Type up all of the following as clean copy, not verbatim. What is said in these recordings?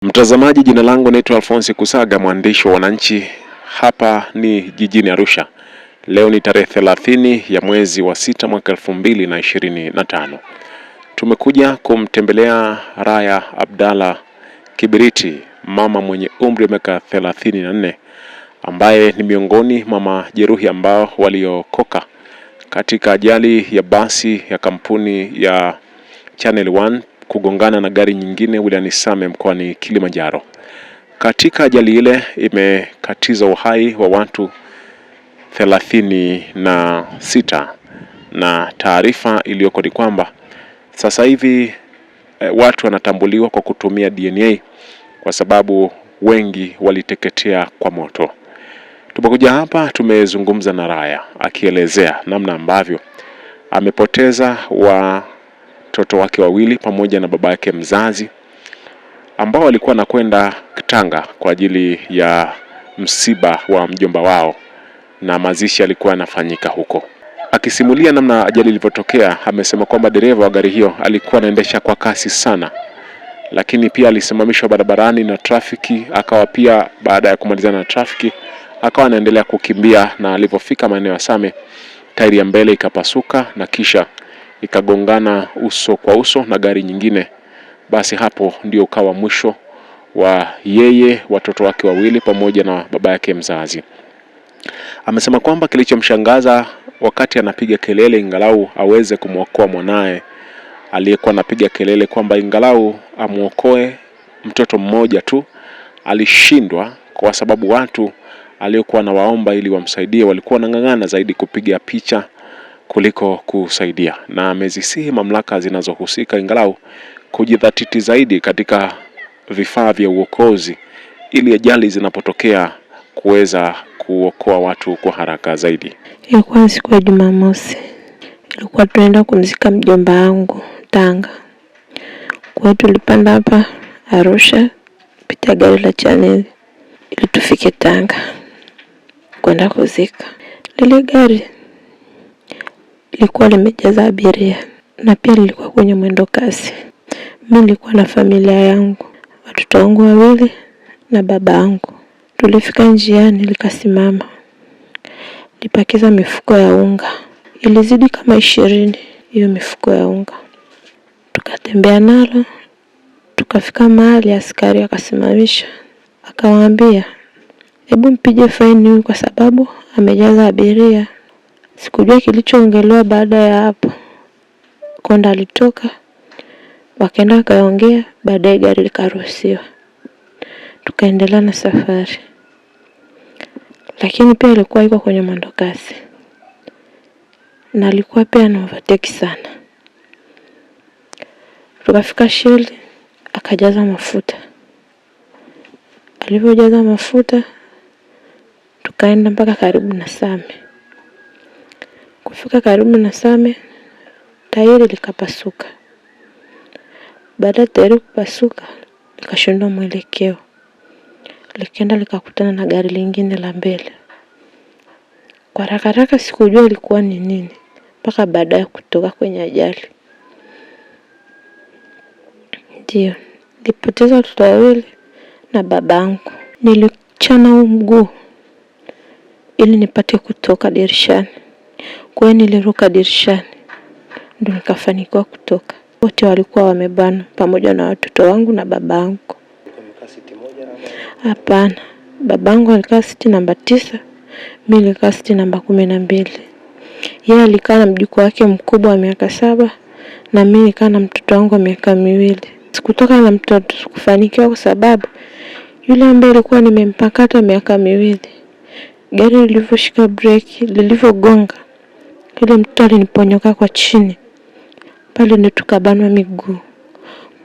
Mtazamaji, jina langu naitwa Alphonse Kusaga, mwandishi wa Wananchi. Hapa ni jijini Arusha. Leo ni tarehe 30 ya mwezi wa 6 mwaka 2025. Tumekuja kumtembelea Raya Abdalla Kibiriti, mama mwenye umri wa miaka 34, ambaye ni miongoni mwa majeruhi ambao waliokoka katika ajali ya basi ya kampuni ya Channel One kugongana na gari nyingine wilayani Same mkoani Kilimanjaro. Katika ajali ile imekatiza uhai wa watu 36 na taarifa iliyoko ni kwamba sasa hivi watu wanatambuliwa kwa kutumia DNA kwa sababu wengi waliteketea kwa moto. Tumekuja hapa, tumezungumza na Raya akielezea namna ambavyo amepoteza watoto wake wawili pamoja na baba yake mzazi ambao walikuwa nakwenda Tanga kwa ajili ya msiba wa mjomba wao, na mazishi alikuwa yanafanyika huko. Akisimulia namna ajali ilivyotokea, amesema kwamba dereva wa gari hiyo alikuwa anaendesha kwa kasi sana, lakini pia alisimamishwa barabarani na trafiki, akawa pia baada ya kumalizana na trafiki akawa anaendelea kukimbia, na alipofika maeneo ya Same tairi ya mbele ikapasuka na kisha ikagongana uso kwa uso na gari nyingine. Basi hapo ndio ukawa mwisho wa yeye, watoto wake wawili pamoja na baba yake mzazi. Amesema kwamba kilichomshangaza wakati anapiga kelele ingalau aweze kumwokoa mwanae aliyekuwa anapiga kelele kwamba ingalau amuokoe mtoto mmoja tu, alishindwa kwa sababu watu aliokuwa na waomba ili wamsaidie walikuwa wanang'ang'ana zaidi kupiga picha kuliko kusaidia, na amezisihi mamlaka zinazohusika ingalau kujidhatiti zaidi katika vifaa vya uokozi ili ajali zinapotokea kuweza kuokoa watu kwa haraka zaidi. Ilikuwa siku ya Jumamosi. Ilikuwa tunaenda kumzika mjomba wangu Tanga. Kwa hiyo tulipanda hapa Arusha kupitia gari la Channel ili tufike Tanga kwenda kuzika. Lile gari lilikuwa limejaza abiria na pia lilikuwa kwenye mwendo kasi. Mimi nilikuwa na familia yangu, watoto wangu wawili na baba yangu. Tulifika njiani likasimama. Lipakiza mifuko ya unga. Ilizidi kama 20 hiyo mifuko ya unga. Tukatembea nalo, tukafika mahali askari akasimamisha. Akawaambia, "Hebu mpige faini huyu kwa sababu amejaza abiria." Sikujua kilichoongelewa baada ya hapo. Konda alitoka, wakaenda kaongea, baadaye gari likaruhusiwa. Tukaendelea na safari. Lakini pia alikuwa yuko kwenye mwendo kasi. Na alikuwa pia na overtake sana. Tukafika Shell, akajaza mafuta. Alipojaza mafuta, tukaenda mpaka karibu na Same. Kufika karibu na Same, tairi likapasuka. Baada ya tairi kupasuka, likashindwa mwelekeo. Likaenda likakutana na gari lingine la mbele. Kwa haraka sikujua ilikuwa ni nini mpaka baadaye kutoka kwenye ajali. Ndio nilipoteza watoto wawili na babangu. Nilichana huu mguu ili nipate kutoka dirishani. Kwa hiyo niliruka dirishani ndio nikafanikiwa kutoka. Wote walikuwa wamebana pamoja na watoto wangu na babangu. Hapana, babangu alikaa siti namba 9, mimi nilikaa siti namba 12. Yeye alikaa na mjukuu wake mkubwa wa miaka 7 na mimi nilikaa na mtoto wangu wa miaka 2. Sikutoka na mtoto kufanikiwa kwa sababu yule ambaye alikuwa nimempakata miaka 2, gari lilivyoshika breki, lilivyogonga, yule mtoto aliniponyoka kwa chini. Pale ndio tukabanwa miguu.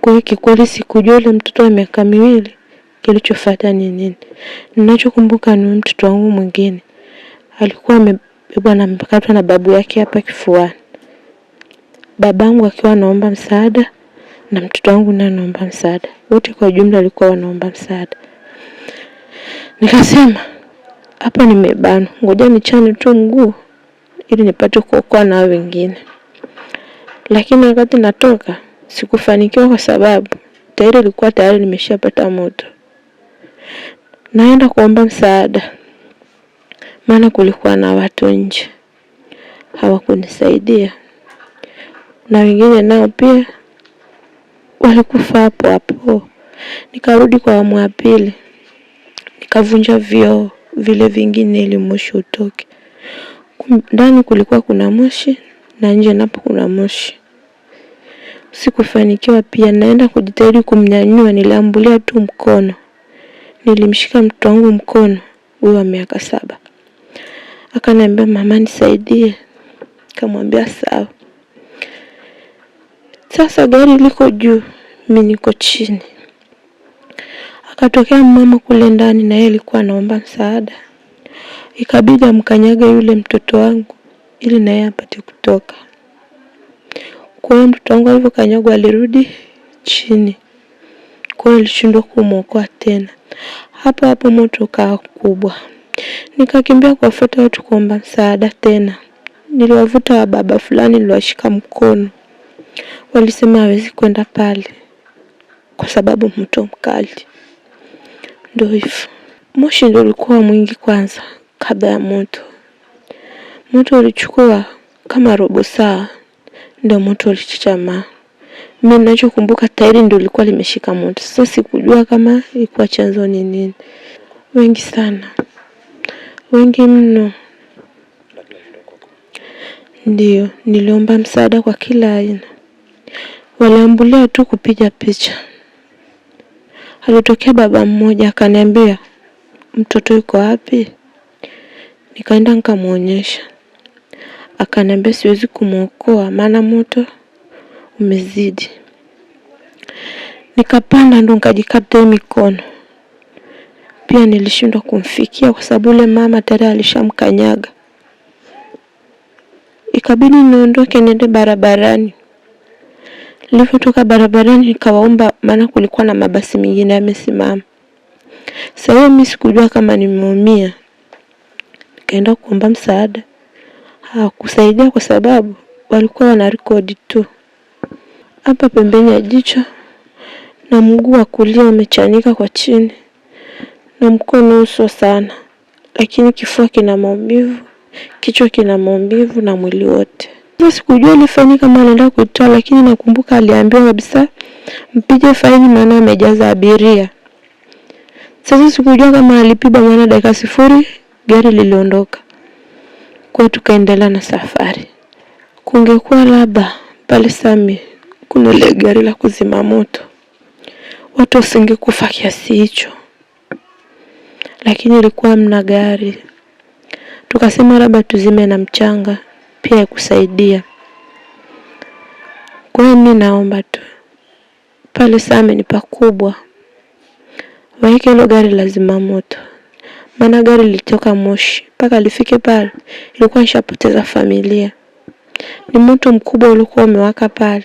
Kwa hiyo kikweli sikujua yule mtoto wa miaka 2 kilichofuata ni nini. Ninachokumbuka ni mtoto wangu mwingine alikuwa amebebwa na amepakatwa na babu yake hapa kifuani. Babangu akiwa anaomba msaada na mtoto wangu naye anaomba msaada. Wote kwa jumla walikuwa wanaomba msaada. Nikasema, hapa nimebanwa, ngoja nichane tu mguu ili nipate kuokoa na wengine. Lakini wakati natoka sikufanikiwa kwa sababu tairi ilikuwa tayari nimeshapata moto. Naenda kuomba msaada, maana kulikuwa na watu nje hawakunisaidia, na wengine nao pia walikufa hapo hapo. Nikarudi kwa awamu ya pili, nikavunja vioo vile vingine ili moshi utoke. Ndani kulikuwa kuna moshi na nje napo kuna moshi. Sikufanikiwa pia. Naenda kujitahidi kumnyanyua, niliambulia tu mkono. Nilimshika mtoto wangu mkono, huyo wa miaka 7. Akaniambia, mama nisaidie. Nikamwambia sawa. Sasa gari liko juu, mimi niko chini. Akatokea mama kule ndani na yeye alikuwa anaomba msaada. Ikabidi amkanyage yule mtoto wangu ili na yeye apate kutoka. Kwa hiyo mtoto wangu alipokanyagwa alirudi chini. Kwa hiyo alishindwa kumuokoa tena. Hapo moto ukawa kubwa. Nikakimbia kuwafuata watu kuomba msaada tena. Niliwavuta wa baba fulani, niliwashika mkono. Walisema hawezi kwenda pale kwa sababu moto mkali. Ndio hivyo. Moshi ndio ulikuwa mwingi kwanza kabla ya moto. Moto ulichukua kama robo saa ndio moto ulichachamaa. Mimi ninachokumbuka tairi ndio lilikuwa limeshika moto. Sasa sikujua kama ilikuwa chanzo ni nini. Wengi sana. Wengi mno. Ndio, niliomba msaada kwa kila aina. Waliambulia tu kupiga picha. Alitokea baba mmoja akaniambia, mtoto yuko wapi? Nikaenda nikamuonyesha. Akaniambia siwezi kumuokoa maana moto umezidi. Nikapanda ndo nikajikata mikono. Pia nilishindwa kumfikia kwa sababu yule mama tayari alishamkanyaga. Ikabidi niondoke niende barabarani. Nilipotoka barabarani nikawaomba, maana kulikuwa na mabasi mengine yamesimama. Sasa mimi sikujua kama nimeumia. Nikaenda kuomba msaada. Hawakusaidia kwa sababu walikuwa wanarekodi tu. Hapa pembeni ya jicho na mguu wa kulia umechanika kwa chini. Na mkono uso sana. Lakini kifua kina maumivu, kichwa kina maumivu na mwili wote. Sasa sikujua alifanya kama anaenda kuitoa, lakini nakumbuka aliambiwa kabisa mpige faini maana amejaza abiria. Sasa sikujua kama alipiba maana dakika 0 gari liliondoka. Kwa tukaendelea na safari. Kungekuwa labda pale Same kuna ile gari la kuzima moto, watu wasingekufa kiasi hicho. Lakini ilikuwa mna gari. Tukasema labda tuzime na mchanga pia kusaidia. Kwa hiyo mimi naomba tu pale Same ni pakubwa, waeke hilo gari la zima moto. Maana gari lilitoka moshi mpaka lifike pale ilikuwa nishapoteza familia. Ni moto mkubwa ulikuwa umewaka pale.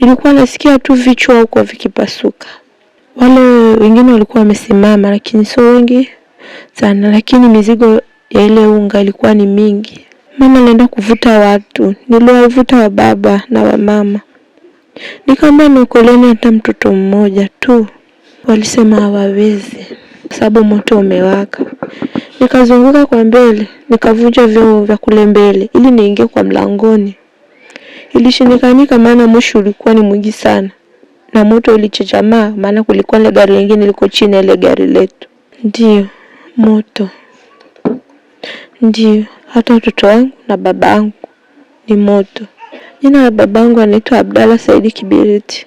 Nilikuwa nasikia tu vichwa huko vikipasuka. Wale wengine walikuwa wamesimama lakini sio wengi sana, lakini mizigo ya ile unga ilikuwa ni mingi. Mama alienda kuvuta watu, niliwavuta wa baba na wa mama. Nikamwambia niokoleni hata mtoto mmoja tu. Walisema hawawezi sababu moto umewaka. Nikazunguka kwa mbele, nikavunja vyoo vya kule mbele ili niingie kwa mlangoni. Ilishindikanika maana moshi ulikuwa ni mwingi sana. Na moto ulichachamaa maana kulikuwa na gari lingine liko chini ile gari letu. Ndio, moto. Ndio, hata watoto wangu na babangu ni moto. Jina la babangu anaitwa Abdalla Saidi Kibiriti.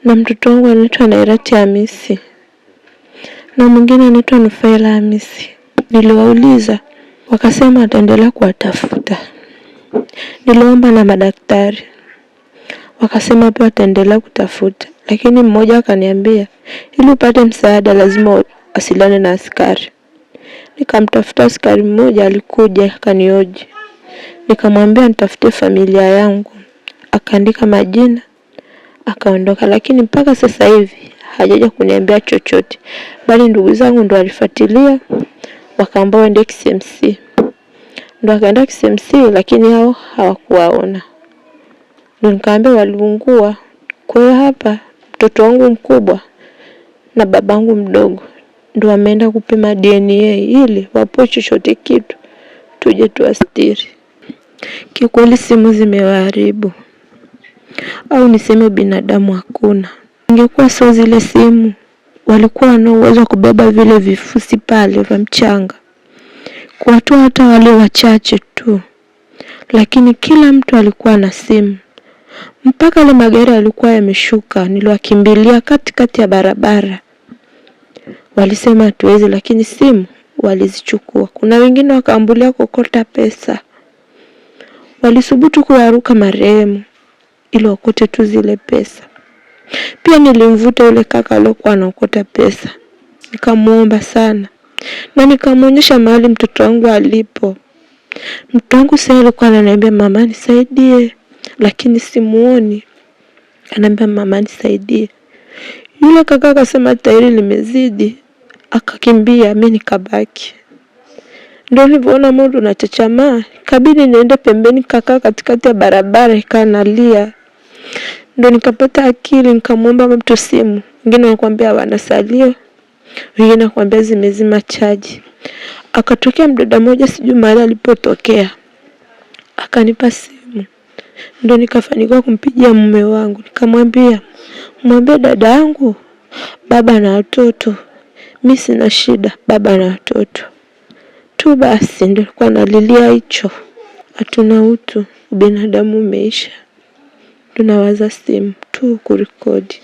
Na mtoto wangu anaitwa Nairati Hamisi. Na mwingine anaitwa Nufaila Hamisi. Niliwauliza, wakasema wataendelea kuwatafuta. Niliomba na madaktari. Wakasema pia wataendelea kutafuta. Lakini mmoja akaniambia, ili upate msaada lazima wasiliane na askari. Nikamtafuta askari mmoja, alikuja akanioji. Nikamwambia nitafutie familia yangu. Akaandika majina, akaondoka. Lakini mpaka sasa hivi hajaja kuniambia chochote. Bali ndugu zangu ndo walifuatilia, wakaambia waende KCMC. Ndo akaenda KCMC lakini hao hawakuwaona. Ndo nikaambia waliungua. Kwa hiyo hapa mtoto wangu mkubwa na babangu mdogo ndio wameenda kupima DNA ili wapo chochote kitu tuje tuastiri. Kikweli simu zimewaharibu, au niseme binadamu hakuna. Ingekuwa sio zile simu, walikuwa wana uwezo wa kubeba vile vifusi pale vya mchanga, kuwatoa hata wale wachache tu, lakini kila mtu alikuwa na simu. Mpaka ile magari yalikuwa yameshuka, niliwakimbilia katikati ya barabara. Walisema hatuwezi, lakini simu walizichukua. Kuna wengine wakaambulia kokota pesa, walisubutu kuyaruka marehemu ili wakote tu zile pesa. Pia nilimvuta yule kaka aliyokuwa anaokota pesa, nikamuomba sana na nikamuonyesha mahali mtoto wangu alipo. Mtoto wangu sasa alikuwa ananiambia mama nisaidie, lakini simuoni. Ananiambia mama nisaidie. Yule kaka akasema tairi limezidi, akakimbia, mimi nikabaki. Ndio nilipoona moto unachachamaa, kabidi niende pembeni kaka katikati ya barabara ikanalia. Ndio nikapata akili, nikamuomba mtu simu. Wengine wanakuambia wanasalio, wengine wanakuambia zimezima chaji. Akatokea mdada mmoja sijui mahali alipotokea, akanipa simu. Ndio nikafanikiwa kumpigia mume wangu, nikamwambia mwambie dada yangu baba na watoto, mimi sina shida, baba na watoto tu basi. Ndio alikuwa analilia hicho, hatuna utu, binadamu umeisha, tunawaza simu tu kurekodi.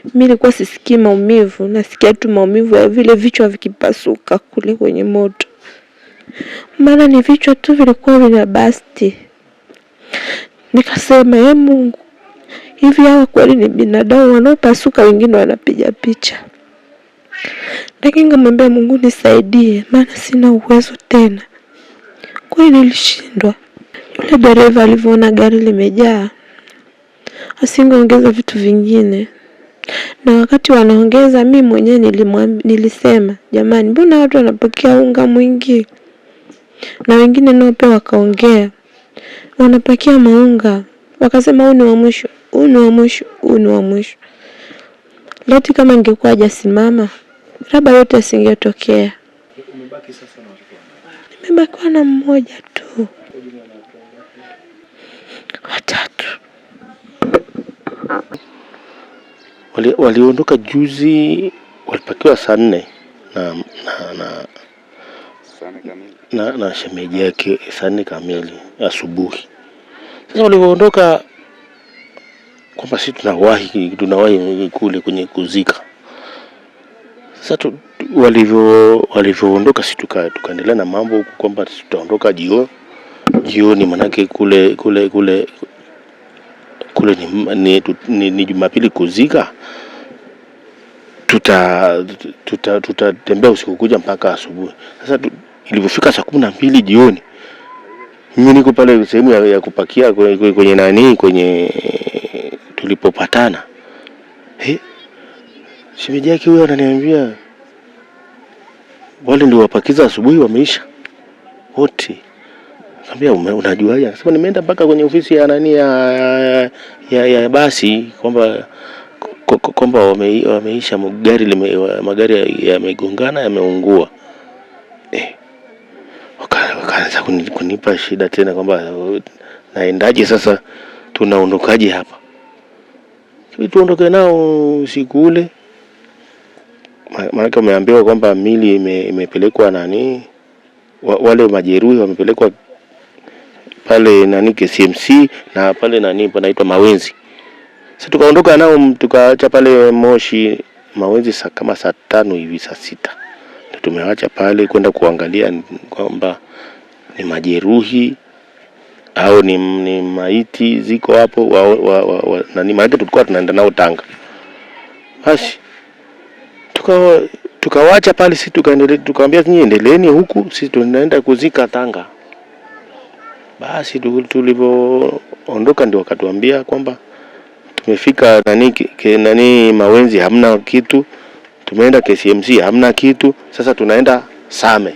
Mimi nilikuwa sisikii maumivu, nasikia tu maumivu ya vile vichwa vikipasuka kule kwenye moto, maana ni vichwa tu vilikuwa vinabasti. Nikasema Mungu, hivi hawa kweli ni binadamu wanaopasuka, wengine wanapiga picha? Lakini nikamwambia Mungu nisaidie, maana sina uwezo tena. Kwa hiyo nilishindwa. Yule dereva alivyoona gari limejaa, asingeongeza vitu vingine. Na wakati wanaongeza, mimi mwenyewe nilisema jamani, mbona watu wanapokea unga mwingi? Na wengine nao pia wakaongea, wanapakia maunga. Wakasema huu ni wa mwisho, huu ni wa mwisho, huu ni wa mwisho. Lati kama ingekuwa hajasimama, labda yote yasingetokea. Umebaki sasa na watoto? Nimebaki na mmoja tu. Watatu. Waliondoka juzi, walipakiwa saa 4 na shemeji yake saa 4 kamili asubuhi. Sasa walivyoondoka kwamba sisi tunawahi kule kwenye kuzika. Sasa walivyoondoka sisi tukaendelea na mambo huko kwamba tutaondoka jioni, manake kule ni Jumapili kuzika. Tutatembea usiku kuja mpaka asubuhi. Sasa ilipofika saa 12 jioni, mimi niko pale sehemu ya kupakia kwenye tulipopatana. Shemeji yake huyo ananiambia wale ndio wapakiza asubuhi wameisha wote. Nikamwambia unajuaje? Anasema nimeenda mpaka kwenye ofisi ya ya basi kwamba wameisha, magari yamegongana, yameungua. Wakaanza kunipa shida tena kwamba naendaje sasa, tunaondokaje hapa? Tuondoke nao usiku ule, maana wameambiwa kwamba mili imepelekwa wale majeruhi wamepelekwa pale KCMC na pale panaitwa Mawenzi. Sasa tukaondoka nao tukaacha pale Moshi Mawenzi kama saa 5 hivi, saa 6. Ndio tumeacha pale kwenda kuangalia kwamba ni majeruhi au ni maiti ziko hapo maana tulikuwa tunaenda nao Tanga. Basi tukawaacha pale, sisi tukaendelea, tukamwambia nyinyi endeleeni huku, sisi tunaenda kuzika Tanga. Basi tulipoondoka ndio wakatuambia kwamba tumefika Mawenzi hamna kitu, tumeenda KCMC hamna kitu, sasa tunaenda Same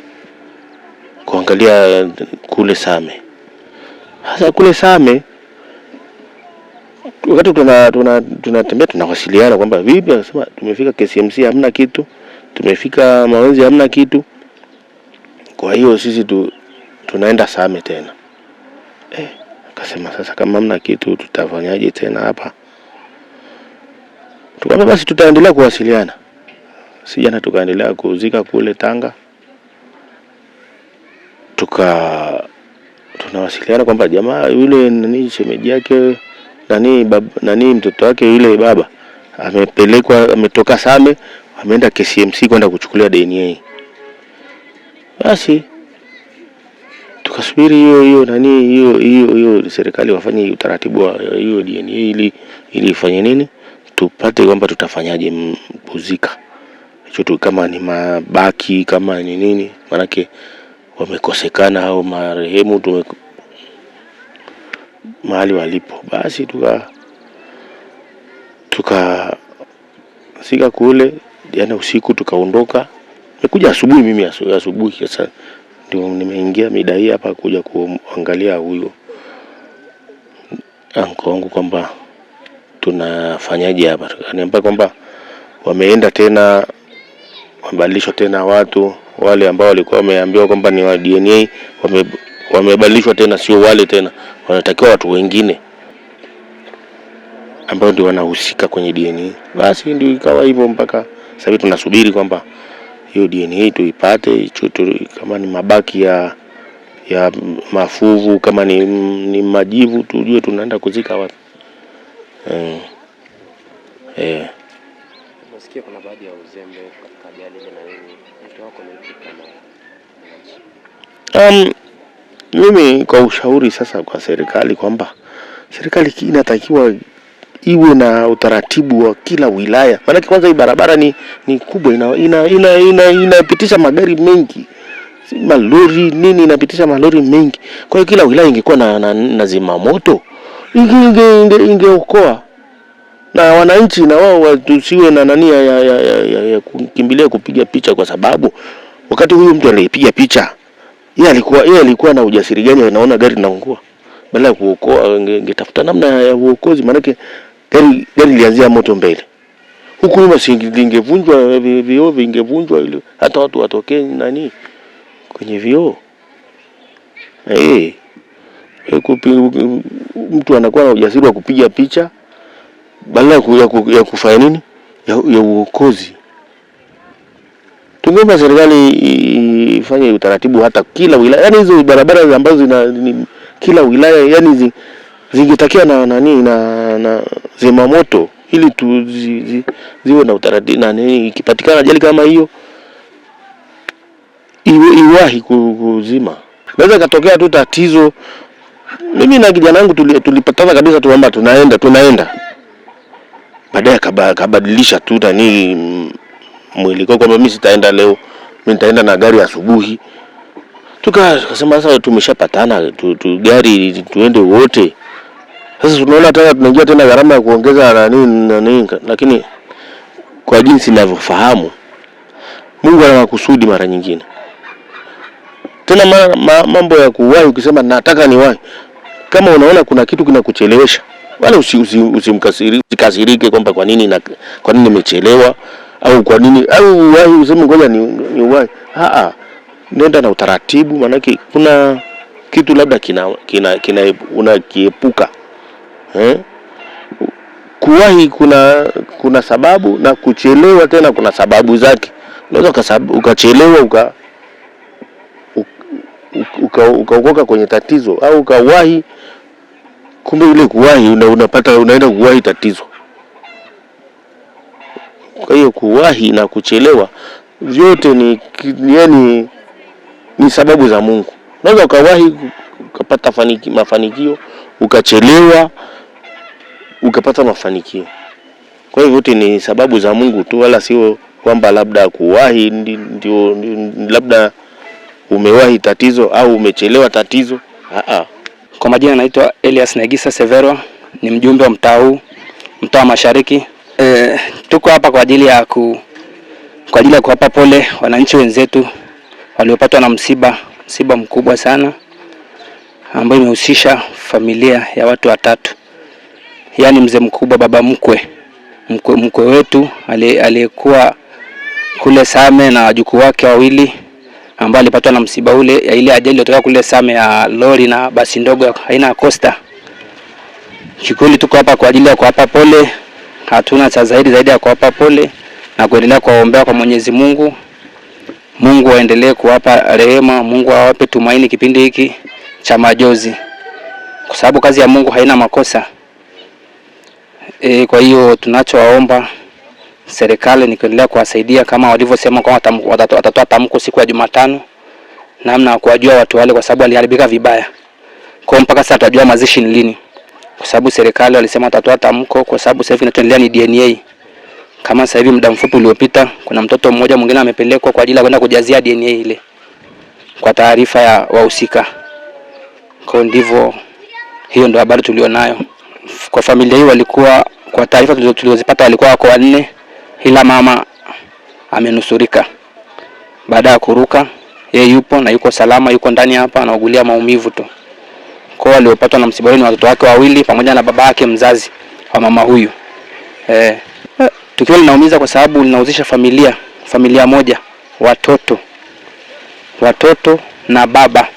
kuangalia kule Same. Sasa kule Same wakati tunatembea tunawasiliana kwamba vipi, anasema tumefika KCMC hamna kitu, tumefika Mawenzi hamna kitu, kwa hiyo sisi tunaenda Same tena. Akasema sasa kama hamna kitu tutafanyaje tena hapa? Tukamwambia basi tutaendelea kuwasiliana. Sijana tukaendelea kuzika kule Tanga. Tunawasiliana kwamba jamaa yule nani shemeji yake nani mtoto wake yule baba ametoka Same, ameenda KCMC kwenda kuchukulia DNA. Basi tukasubiri hiyo serikali wafanye utaratibu wa hiyo DNA ili ifanye nini, tupate kwamba tutafanyaje kuzika hicho, kama ni mabaki kama ni nini, manake wamekosekana au marehemu mahali walipo. Basi sika kule jana usiku, tukaondoka. Nikuja asubuhi, mimi asubuhi sasa ndio nimeingia mida hii hapa kuja kuangalia huyo anko wangu kwamba tunafanyaje hapa. Ananiambia kwamba wameenda tena, wamebadilishwa tena watu wale ambao walikuwa wameambiwa kwamba ni wa DNA, wamebadilishwa tena, sio wale tena, wanatakiwa watu wengine ambao ndio wanahusika kwenye DNA. Basi ndio ikawa hivyo mpaka sasa tunasubiri kwamba hiyo DNA tuipate, kama ni mabaki ya mafuvu, kama ni majivu, tujue tunaenda kuzika wapi. Nasikia kuna baadhi ya uzembe katika ajali ile na nini. Mtu wako ni mimi kwa ushauri sasa kwa serikali kwamba serikali inatakiwa iwe na utaratibu wa kila wilaya. Maana kwanza hii barabara ni kubwa, inapitisha magari mengi, malori nini, inapitisha malori mengi. Kwa hiyo kila wilaya ingekuwa na zimamoto, ingeokoa na wananchi, na wao tusiwe na nani ya kukimbilia kupiga picha, kwa sababu wakati huyu mtu aliyepiga picha yeye alikuwa na ujasiri gani? Anaona gari linaungua, badala ya kuokoa ingetafuta namna ya uokozi. Maana gari lilianzia moto mbele, huku nyuma singevunjwa, vioo vingevunjwa ili hata watu watokee nani kwenye vioo. Mtu anakuwa na ujasiri wa kupiga picha badala ya kufanya nini ya uokozi. Tungeomba serikali ifanye utaratibu hata kila wilaya, yani hizo barabara ambazo kila wilaya, yani zingetakia na zimamoto ili ziwe na utaratibu, na nini ikipatikana ajali kama hiyo iwahi kuzima. Naweza katokea tu tatizo. Mimi na kijana wangu tulipatana kabisa tu kwamba tunaenda. Baadaye kabadilisha tu nani mwili kwamba mimi sitaenda leo, mimi nitaenda na gari asubuhi. Tukasema sasa tumeshapatana gari tuende wote. Sasa tunaona tena tunaingia tena gharama ya kuongeza nini, lakini kwa jinsi ninavyofahamu Mungu ana makusudi mara nyingine. Tena mambo ya kuwahi, ukisema nataka niwahi, kama unaona kuna kitu kinakuchelewesha, wala usikasirike kwamba kwa nini nimechelewa au kwa nini au wahi useme ngoja ni wahi. Nenda na utaratibu, manake kuna kitu labda unakiepuka. Kuwahi kuna sababu, na kuchelewa tena kuna sababu zake. Unaweza ukachelewa ukaokoka kwenye tatizo, au ukawahi kumbe ile kuwahi unaenda kuwahi tatizo. Kwa hiyo kuwahi na kuchelewa vyote ni sababu za Mungu. Unaweza ukawahi ukapata mafanikio, ukachelewa ukapata mafanikio. Kwa hiyo vyote ni sababu za Mungu tu, wala sio kwamba labda kuwahi ndio labda umewahi tatizo au umechelewa tatizo. Kwa majina naitwa Elias Negisa Severo, ni mjumbe wa mtaa Mashariki. Tuko hapa kwa ajili ya kuwapa pole wananchi wenzetu waliopatwa na msiba mkubwa sana ambao imehusisha familia ya watu watatu. yaani mzee mkubwa, baba mkwe wetu aliyekuwa kule Same na wajukuu wake wawili ambao alipatwa na msiba ule ya ile ajali iliyotoka kule Same ya lori na basi ndogo aina ya Costa. Kikweli tuko hapa kwa ajili ya kuwapa pole. Hatuna cha zaidi ya kuwapa pole na kuendelea kuwaombea kwa Mwenyezi Mungu. Mungu aendelee kuwapa rehema, Mungu awape tumaini kipindi hiki cha majozi. Kwa sababu kazi ya Mungu haina makosa. Kwa hiyo tunachowaomba serikali ni kuendelea kuwasaidia kama walivyosema kwa watatoa tamko siku ya Jumatano namna ya kuwajua watu wale, kwa sababu waliharibika vibaya. Kwa mpaka sasa tutajua mazishi ni lini. Kwa sababu serikali walisema watatoa tamko, kwa sababu sasa hivi inaendelea ni DNA. Kama sasa hivi muda mfupi uliopita kuna mtoto mmoja mwingine amepelekwa kwa ajili ya kwenda kujazia DNA ile kwa taarifa ya wahusika. Kwa ndivyo, hiyo ndio habari tulionayo. Kwa familia hii walikuwa, kwa taarifa tulizozipata walikuwa wako 4, ila mama amenusurika baada ya kuruka. Yeye yupo na yuko salama, yuko ndani hapa anaugulia maumivu tu. Kwa waliopatwa na msiba ni watoto wake wawili pamoja na baba yake mzazi wa mama huyu. Tukio linaumiza kwa sababu linahusisha familia moja, watoto na baba.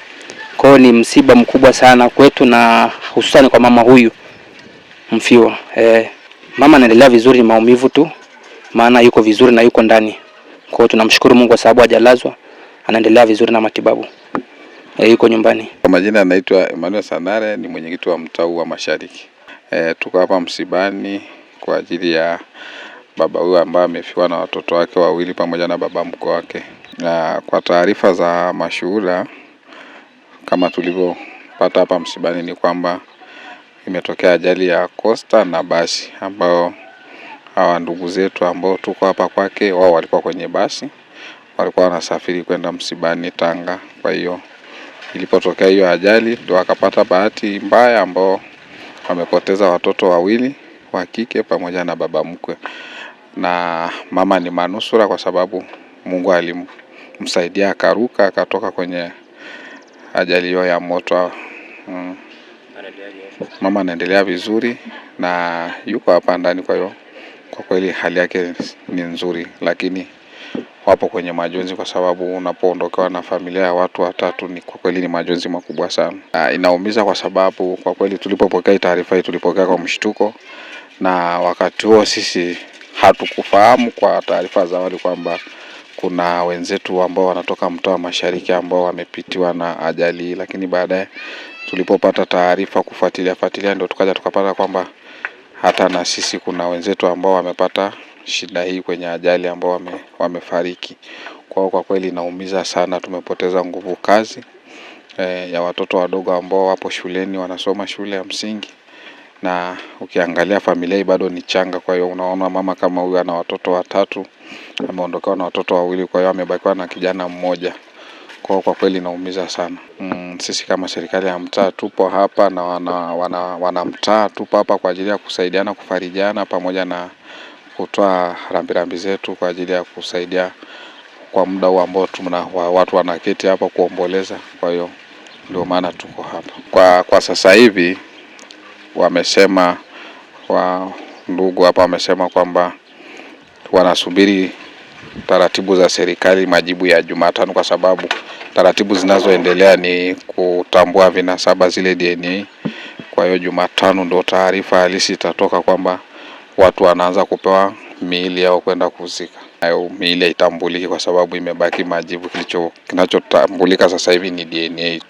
Kwa hiyo ni msiba mkubwa sana kwetu na hususan kwa mama huyu mfiwa. Mama anaendelea vizuri, maumivu tu, maana yuko vizuri na yuko ndani. Kwa hiyo tunamshukuru Mungu kwa sababu hajalazwa, anaendelea vizuri na matibabu. Yuko nyumbani. Kwa majina anaitwa Emmanuel Sanare, ni mwenyekiti wa mtaa wa Mashariki. Tuko hapa msibani kwa ajili ya baba huyu ambaye amefiwa na watoto wake wawili pamoja na baba mkwe wake. Kwa taarifa za mashuhuda kama tulivyopata hapa msibani ni kwamba imetokea ajali ya Costa na basi, ambao hawa ndugu zetu ambao tuko hapa kwake, wao walikuwa kwenye basi, walikuwa wanasafiri kwenda msibani Tanga. Kwa hiyo ilipotokea hiyo ajali ndio akapata bahati mbaya ambao wamepoteza watoto wawili wa kike pamoja na baba mkwe, na mama ni manusura kwa sababu Mungu alimsaidia akaruka akatoka kwenye ajali hiyo ya moto. Mama anaendelea vizuri na yuko hapa ndani. Kwa hiyo kwa kweli hali yake ni nzuri, lakini wapo kwenye majonzi kwa sababu unapoondokewa na familia ya watu watatu ni kwa kweli ni majonzi makubwa sana. Inaumiza kwa sababu kwa kweli tulipopokea taarifa hii tulipokea kwa mshtuko, na wakati huo sisi hatukufahamu kwa taarifa za awali kwamba kuna wenzetu ambao wanatoka mtaa wa Mashariki ambao wamepitiwa na ajali, lakini baadaye tulipopata taarifa kufuatilia ndio tukaja tukapata kwamba hata na sisi kuna wenzetu ambao wamepata shida hii kwenye ajali ambao wamefariki. Kwa kweli inaumiza sana, tumepoteza nguvu kazi ya watoto wadogo ambao wapo shuleni, wanasoma shule ya msingi, na ukiangalia familia hii bado ni changa. Kwa hiyo unaona mama kama huyu ana watoto watatu, ameondokewa na watoto wawili, kwa hiyo amebakiwa na kijana mmoja. Kwa kweli inaumiza sana. Sisi kama serikali ya mtaa tupo hapa na wana mtaa tupo hapa kwa ajili ya kusaidiana, kufarijiana pamoja na kutoa rambirambi zetu kwa ajili ya kusaidia kwa muda huu ambao watu wanaketi hapa kuomboleza. Kwa hiyo ndio maana tuko hapa. Kwa sasa hivi wamesema ndugu hapa wamesema kwamba wanasubiri taratibu za serikali majibu ya Jumatano, kwa sababu taratibu zinazoendelea ni kutambua vinasaba zile DNA. Kwa hiyo Jumatano ndio taarifa halisi itatoka kwamba watu wanaanza kupewa miili yao kwenda kuzika. Hayo miili haitambuliki kwa sababu imebaki majibu, kinachotambulika sasa hivi ni DNA tu.